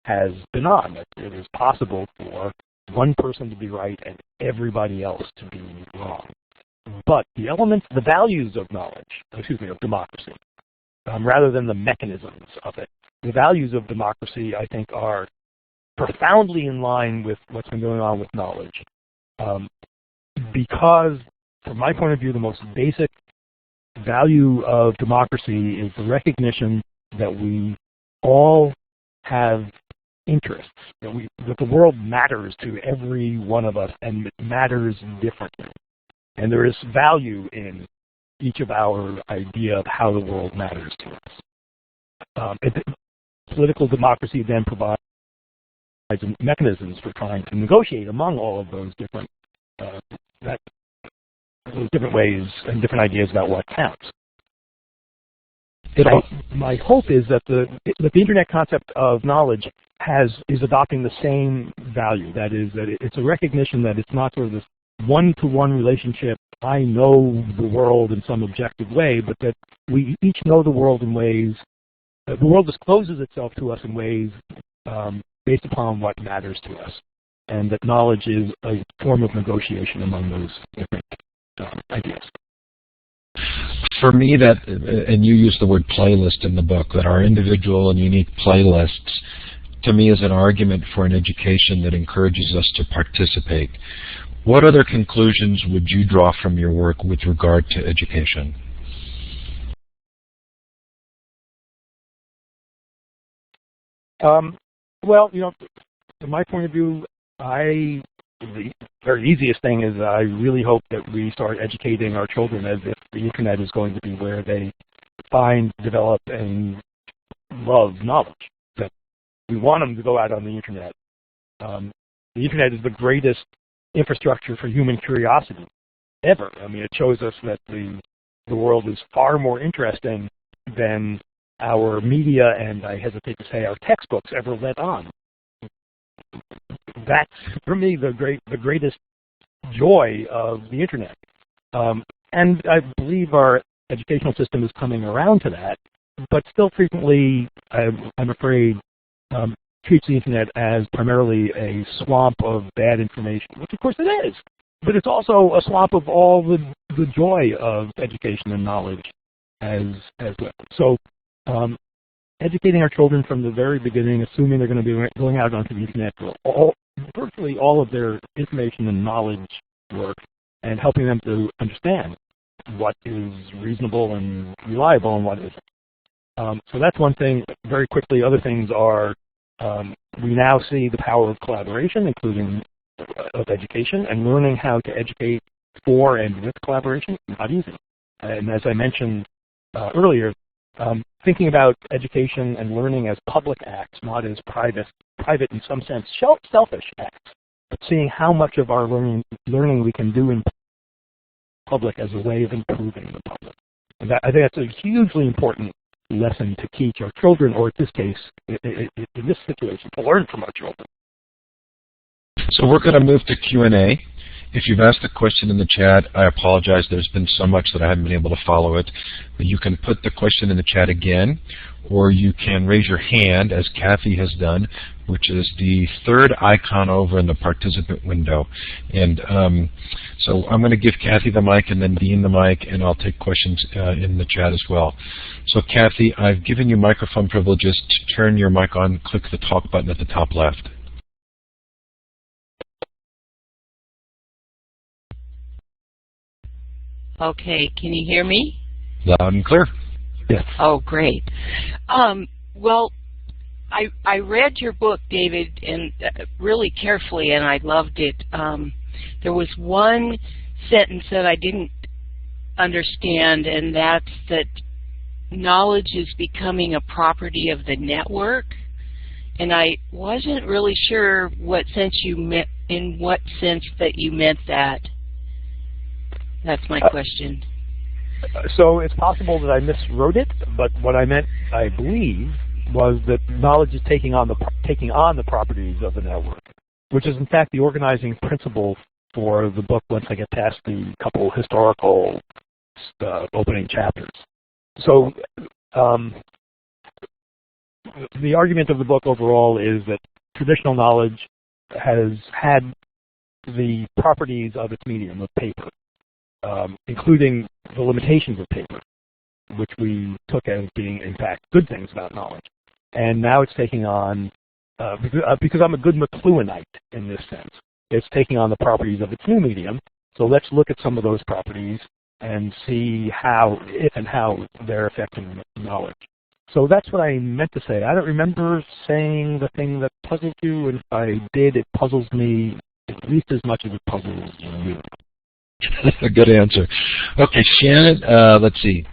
has been on. That it is possible for one person to be right and everybody else to be wrong. But the elements, the values of of democracy, rather than the mechanisms of it, the values of democracy, I think, are profoundly in line with what's been going on with knowledge. Because, from my point of view, the most basic value of democracy is the recognition that we all have interests, that the world matters to every one of us, and it matters differently. And there is value in each of our idea of how the world matters to us. Political democracy then provides mechanisms for trying to negotiate among all of those different ways and different ideas about what counts. My hope is that the internet concept of knowledge is adopting the same value. That is, that it's a recognition that it's not sort of this one-to-one relationship, I know the world in some objective way, but that we each know the world in ways, the world discloses itself to us in ways based upon what matters to us, and that knowledge is a form of negotiation among those different ideas.
For me, that, and you use the word playlist in the book, that our individual and unique playlists, to me, is an argument for an education that encourages us to participate. What other conclusions would you draw from your work with regard to education?
Well, from my point of view, the very easiest thing is I really hope that we start educating our children as if the internet is going to be where they find, develop, and love knowledge. That we want them to go out on the internet. The internet is the greatest infrastructure for human curiosity ever. I mean, it shows us that the world is far more interesting than our media, and I hesitate to say our textbooks, ever let on. That's, for me, the greatest joy of the internet. And I believe our educational system is coming around to that, but still frequently, I'm afraid, treats the internet as primarily a swamp of bad information, which of course it is. But it's also a swamp of all the joy of education and knowledge as well. So educating our children from the very beginning, assuming they're going to be going out onto the internet for virtually all of their information and knowledge work, and helping them to understand what is reasonable and reliable and what isn't. So that's one thing. Very quickly, other things are we now see the power of collaboration, including of education, and learning how to educate for and with collaboration is not easy. And as I mentioned earlier, thinking about education and learning as public acts, not as private in some sense, selfish acts, but seeing how much of our learning we can do in public as a way of improving the public. And I think that's a hugely important lesson to teach our children, or in this case, in this situation, to learn from our children.
So we're going to move to Q&A. If you've asked a question in the chat, I apologize. There's been so much that I haven't been able to follow it. But you can put the question in the chat again, or you can raise your hand, as Kathy has done, which is the third icon over in the participant window. And so I'm going to give Kathy the mic and then Dean the mic, and I'll take questions in the chat as well. So Kathy, I've given you microphone privileges. To turn your mic on, click the talk button at the top left.
Okay, can you hear me?
Loud and clear.
Yes.
Oh, great. Well, I read your book, David, and really carefully, and I loved it. There was one sentence that I didn't understand, and that's that knowledge is becoming a property of the network. And I wasn't really sure what sense you meant, in what sense that you meant that. That's my question.
So it's possible that I miswrote it, but what I meant, I believe, was that knowledge is taking on the properties of the network, which is in fact the organizing principle for the book once I get past the couple historical opening chapters. So the argument of the book overall is that traditional knowledge has had the properties of its medium, of paper, including the limitations of paper, which we took as being, in fact, good things about knowledge. And now it's taking on, because I'm a good McLuhanite in this sense, it's taking on the properties of its new medium. So let's look at some of those properties and see how, if and how they're affecting knowledge. So that's what I meant to say. I don't remember saying the thing that puzzled you, and if I did, it puzzles me at least as much as it puzzles you.
A good answer. Okay, Shannon, let's see.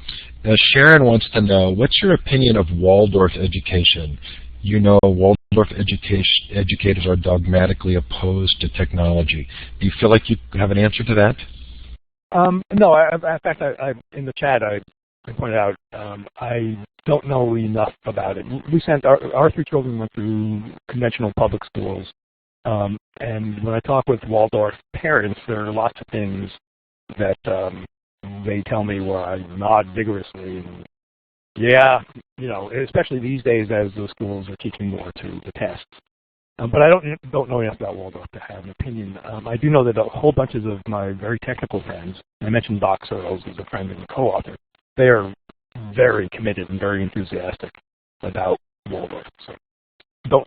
Sharon wants to know, what's your opinion of Waldorf education? You know, Waldorf educators are dogmatically opposed to technology. Do you feel like you have an answer to that?
No, in fact, in the chat, I pointed out I don't know enough about it. We sent our three children went through conventional public schools. And when I talk with Waldorf parents, there are lots of things that they tell me where I nod vigorously. And yeah, especially these days as the schools are teaching more to the tests. But I don't know enough about Waldorf to have an opinion. I do know that a whole bunches of my very technical friends, I mentioned Doc Searles as a friend and co-author, they are very committed and very enthusiastic about Waldorf. So don't.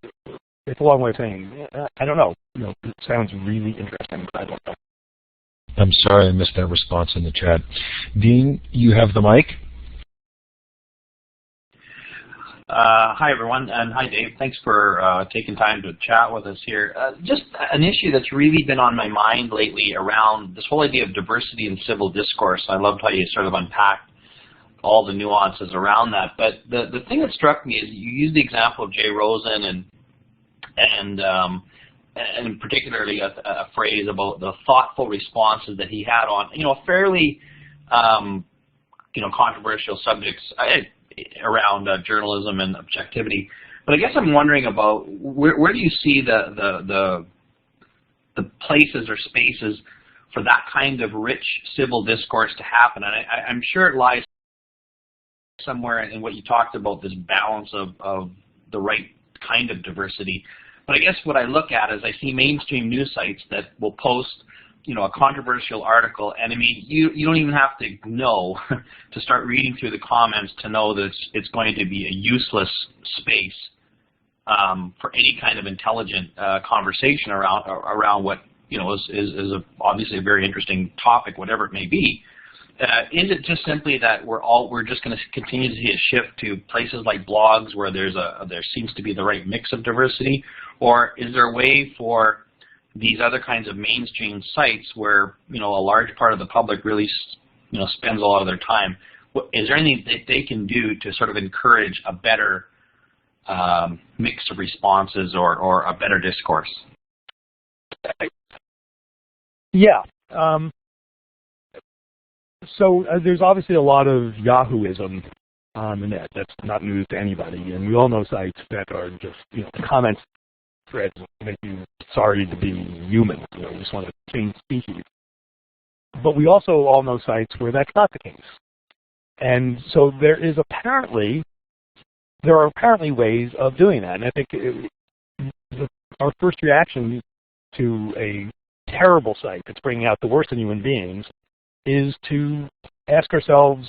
It's a long way of saying I don't know. It sounds really interesting, but I don't know.
I'm sorry I missed that response in the chat. Dean, you have the mic.
Hi, everyone, and hi, Dave. Thanks for taking time to chat with us here. Just an issue that's really been on my mind lately around this whole idea of diversity in civil discourse. I loved how you sort of unpacked all the nuances around that. But the thing that struck me is you used the example of Jay Rosen and particularly a phrase about the thoughtful responses that he had on, fairly, controversial subjects around journalism and objectivity. But I guess I'm wondering about where do you see the places or spaces for that kind of rich civil discourse to happen? And I'm sure it lies somewhere in what you talked about, this balance of the right kind of diversity. But I guess what I look at is I see mainstream news sites that will post a controversial article, and I mean, you don't even have to know to start reading through the comments to know that it's going to be a useless space for any kind of intelligent conversation around what is obviously a very interesting topic, whatever it may be. Is it just simply that we're just going to continue to see a shift to places like blogs where there seems to be the right mix of diversity, or is there a way for these other kinds of mainstream sites where a large part of the public really spends a lot of their time? Is there anything that they can do to sort of encourage a better mix of responses or a better discourse?
Yeah. So there's obviously a lot of Yahooism on the net. That's not news to anybody, and we all know sites that are just comments threads make you sorry to be human. You just want to change species. But we also all know sites where that's not the case. And so there are apparently ways of doing that. And I think our first reaction to a terrible site that's bringing out the worst in human beings is to ask ourselves,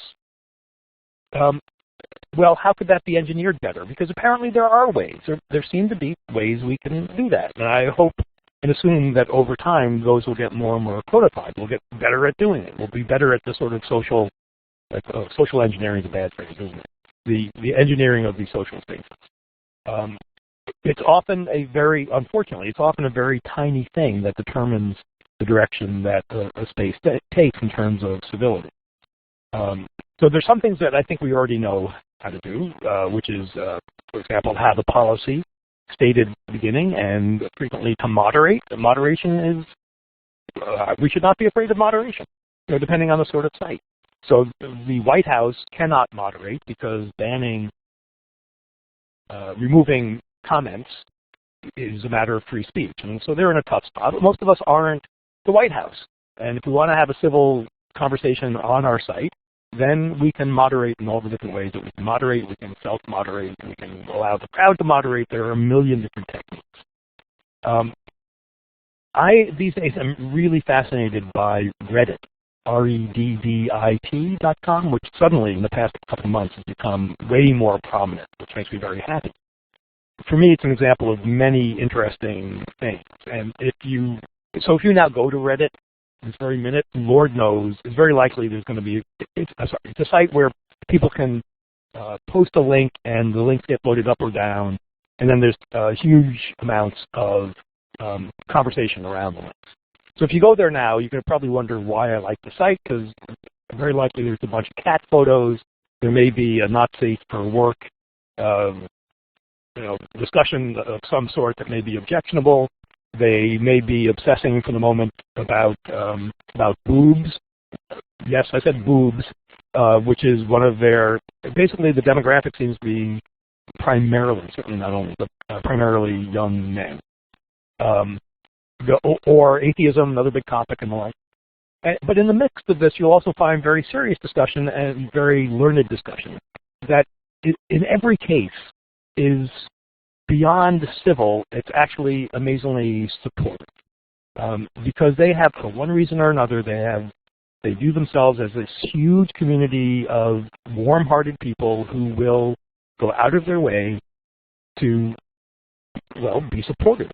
well, how could that be engineered better? Because apparently there are ways. There seem to be ways we can do that. And I hope and assume that over time those will get more and more codified. We'll get better at doing it. We'll be better at the sort of social engineering is a bad phrase, isn't it? The engineering of these social spaces. It's often unfortunately, it's often a very tiny thing that determines the direction that a space takes in terms of civility. So there's some things that I think we already know how to do, which is, for example, have a policy stated at the beginning and frequently to moderate. Moderation is, we should not be afraid of moderation, depending on the sort of site. So the White House cannot moderate because removing comments is a matter of free speech. And so they're in a tough spot. But most of us aren't the White House. And if we want to have a civil conversation on our site, then we can moderate in all the different ways that we can moderate. We can self-moderate. We can allow the crowd to moderate. There are a million different techniques. These days, I'm really fascinated by Reddit, reddit.com, which suddenly in the past couple of months has become way more prominent, which makes me very happy. For me, it's an example of many interesting things. And if you now go to Reddit this very minute, Lord knows, it's very likely there's going to be, it's a site where people can post a link and the links get loaded up or down, and then there's huge amounts of conversation around the links. So if you go there now, you're going to probably wonder why I like the site, because very likely there's a bunch of cat photos. There may be a not safe for work discussion of some sort that may be objectionable. They may be obsessing for the moment about boobs. Yes, I said boobs, which is one of their, basically the demographic seems to be primarily, certainly not only, but primarily young men. Or atheism, another big topic and the like. But in the midst of this, you'll also find very serious discussion and very learned discussion that in every case is beyond civil. It's actually amazingly supportive. Because they have, for one reason or another, they have They view themselves as this huge community of warm-hearted people who will go out of their way to, well, be supportive,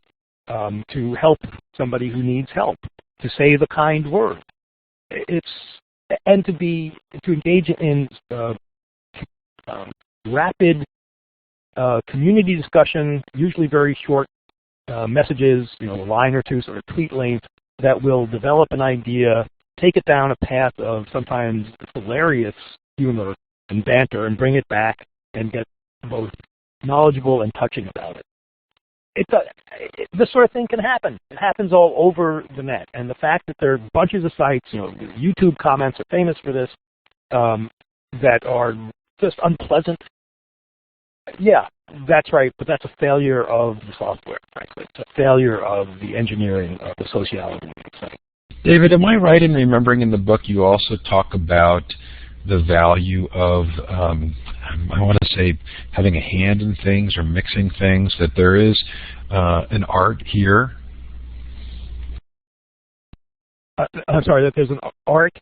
to help somebody who needs help, to say the kind word. And to engage in rapid community discussion, usually very short messages, a line or two, sort of tweet length, that will develop an idea, take it down a path of sometimes hilarious humor and banter, and bring it back and get both knowledgeable and touching about it. This sort of thing can happen. It happens all over the net. And the fact that there are bunches of sites, YouTube comments are famous for this, that are just unpleasant. Yeah, that's right, but that's a failure of the software, frankly. It's a failure of the engineering of the sociology of the site.
David, am I right in remembering in the book you also talk about the value of, I want to say, having a hand in things or mixing things, that there is an art here?
I'm sorry, that there's an art,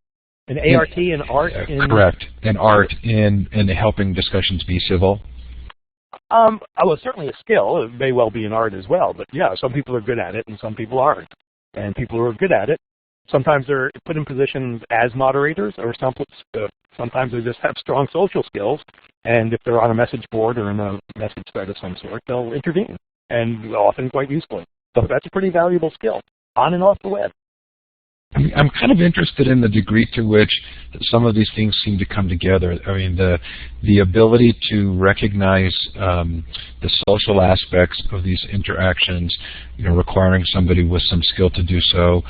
an ART, an art in...
Correct, an art in helping discussions be civil?
Well, it's certainly a skill. It may well be an art as well, but yeah, some people are good at it and some people aren't. And people who are good at it, sometimes they're put in positions as moderators, or sometimes they just have strong social skills, and if they're on a message board or in a message thread of some sort, they'll intervene, and often quite usefully. So that's a pretty valuable skill, on and off the web.
I'm kind of interested in the degree to which some of these things seem to come together. I mean, the ability to recognize the social aspects of these interactions, requiring somebody with some skill to do so.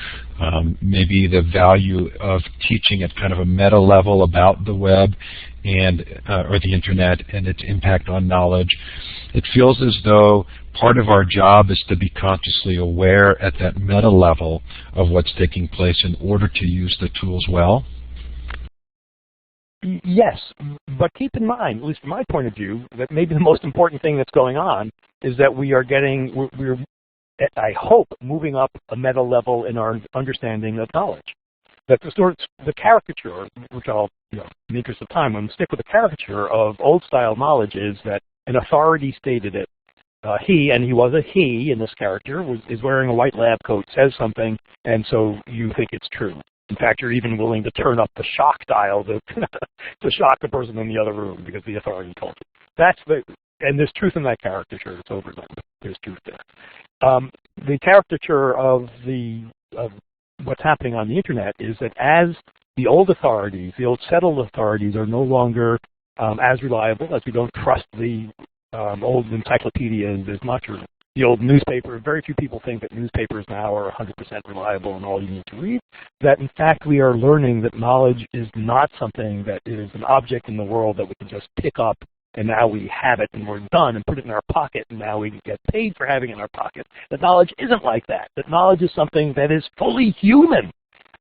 Maybe the value of teaching at kind of a meta level about the web and or the internet and its impact on knowledge. It feels as though part of our job is to be consciously aware at that meta level of what's taking place in order to use the tools well.
Yes, but keep in mind, at least from my point of view, that maybe the most important thing that's going on is that we're I hope, moving up a meta level in our understanding of knowledge. That the caricature, which I'll, in the interest of time, I'm going to stick with the caricature of old-style knowledge, is that an authority stated it. He was a he in this character, is wearing a white lab coat, says something, and so you think it's true. In fact, you're even willing to turn up the shock dial to shock the person in the other room because the authority told you. And there's truth in that caricature. It's overdone. There's truth there. The caricature of what's happening on the internet is that as the old authorities, the old settled authorities, are no longer as reliable, as we don't trust the old encyclopedias as much, or the old newspaper. Very few people think that newspapers now are 100% reliable and all you need to read. That in fact we are learning that knowledge is not something that is an object in the world that we can just pick up and now we have it and we're done, and put it in our pocket and now we get paid for having it in our pocket. That knowledge isn't like that. That knowledge is something that is fully human,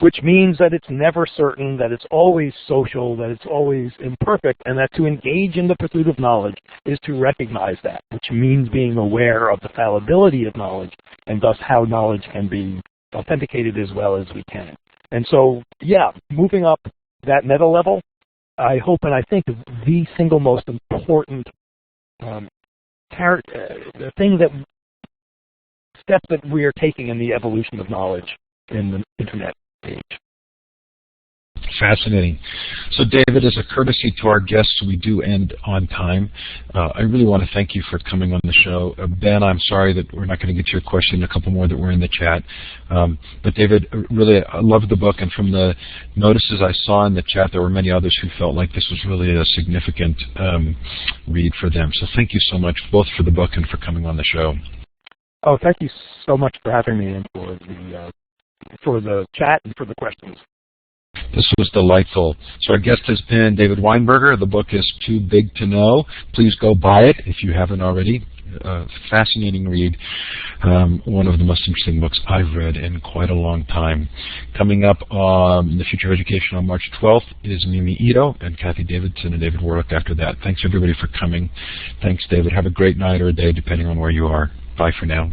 which means that it's never certain, that it's always social, that it's always imperfect, and that to engage in the pursuit of knowledge is to recognize that, which means being aware of the fallibility of knowledge, and thus how knowledge can be authenticated as well as we can. And so, yeah, moving up that meta level, I hope and I think is the single most important step that we are taking in the evolution of knowledge in the internet age.
Fascinating. So David, as a courtesy to our guests, we do end on time. I really want to thank you for coming on the show. Ben, I'm sorry that we're not going to get to your question, a couple more that were in the chat. But David, really, I loved the book, and from the notices I saw in the chat, there were many others who felt like this was really a significant read for them. So thank you so much, both for the book and for coming on the show.
Oh, thank you so much for having me and for the chat and for the questions.
This was delightful. So our guest has been David Weinberger. The book is Too Big to Know. Please go buy it if you haven't already. Fascinating read. One of the most interesting books I've read in quite a long time. Coming up in the Future of Education on March 12th is Mimi Ito and Kathy Davidson and David Warwick after that. Thanks everybody for coming. Thanks, David. Have a great night or a day depending on where you are. Bye for now.